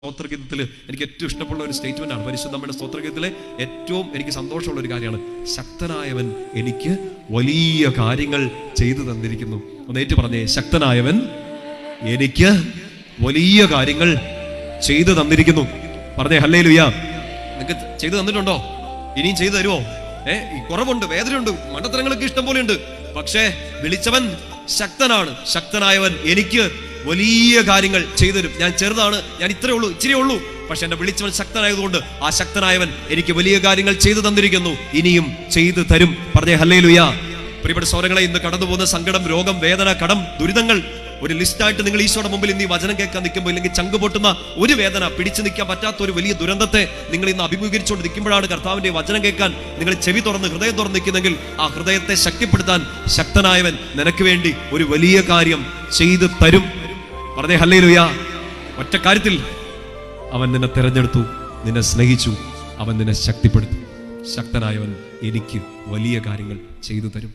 സ്തോത്രഗീതത്തിൽ എനിക്ക് ഏറ്റവും ഇഷ്ടമുള്ള ഒരു സ്റ്റേറ്റ്മെന്റ് ആണ്. പരിശുദ്ധ നമ്മുടെ സ്തോത്രഗീതത്തിലെ ഏറ്റവും എനിക്ക് സന്തോഷമുള്ള ഒരു കാര്യമാണ്, ശക്തനായവൻ എനിക്ക് വലിയ കാര്യങ്ങൾ ചെയ്തു തന്നിരിക്കുന്നു. ഒന്ന് ഏറ്റു പറഞ്ഞേ, ശക്തനായവൻ എനിക്ക് വലിയ കാര്യങ്ങൾ ചെയ്തു തന്നിരിക്കുന്നു. പറഞ്ഞേ ഹല്ലേലൂയ. നിങ്ങൾക്ക് ചെയ്തു തന്നിട്ടുണ്ടോ? ഇനിയും ചെയ്തു തരുമോ? കുറവുണ്ട്, വേദനയുണ്ട്, മണ്ടത്തരങ്ങളൊക്കെ ഇഷ്ടം പോലെ ഉണ്ട്. പക്ഷേ വിളിച്ചവൻ ശക്തനാണ്. ശക്തനായവൻ എനിക്ക് വലിയ കാര്യങ്ങൾ ചെയ്തു തരും. ഞാൻ ചെറുതാണ്, ഞാൻ ഇച്ചിരിയേ ഉള്ളൂ. പക്ഷെ എന്നെ വിളിച്ചവൻ ശക്തനായതുകൊണ്ട് ആ ശക്തനായവൻ എനിക്ക് വലിയ കാര്യങ്ങൾ ചെയ്തു തന്നിരിക്കുന്നു, ഇനിയും ചെയ്തു തരും. പറഞ്ഞേ ഹല്ലേലൂയ. പ്രിയപ്പെട്ട സഹോദരങ്ങളെ, ഇന്ന് കടന്നു പോകുന്ന സങ്കടം, രോഗം, വേദന, കടം, ദുരിതങ്ങൾ ഒരു ലിസ്റ്റായിട്ട് നിങ്ങൾ ഈശോയുടെ മുമ്പിൽ ഇന്ന് ഈ വചനം കേൾക്കാൻ നിൽക്കുമ്പോൾ, ഇല്ലെങ്കിൽ ചങ്ക് പൊട്ടുന്ന ഒരു വേദന, പിടിച്ചു നിൽക്കാൻ പറ്റാത്ത ഒരു വലിയ ദുരന്തത്തെ നിങ്ങൾ ഇന്ന് അഭിമുഖീകരിച്ചുകൊണ്ട് നിൽക്കുമ്പോഴാണ് കർത്താവിന്റെ വചനം കേൾക്കാൻ നിങ്ങൾ ചെവി തുറന്ന് ഹൃദയം തുറന്ന് നിൽക്കുന്നെങ്കിൽ, ആ ഹൃദയത്തെ ശക്തിപ്പെടുത്താൻ ശക്തനായവൻ നിനക്ക് വേണ്ടി ഒരു വലിയ കാര്യം ചെയ്തു തരും. പറഞ്ഞേ ഹല്ലേലൂയ. ഒറ്റ കാര്യത്തിൽ അവൻ നിന്നെ തെരഞ്ഞെടുത്തു, നിന്നെ സ്നേഹിച്ചു, അവൻ നിന്നെ ശക്തിപ്പെടുത്തും. ശക്തനായവൻ എനിക്ക് വലിയ കാര്യങ്ങൾ ചെയ്തു തരും.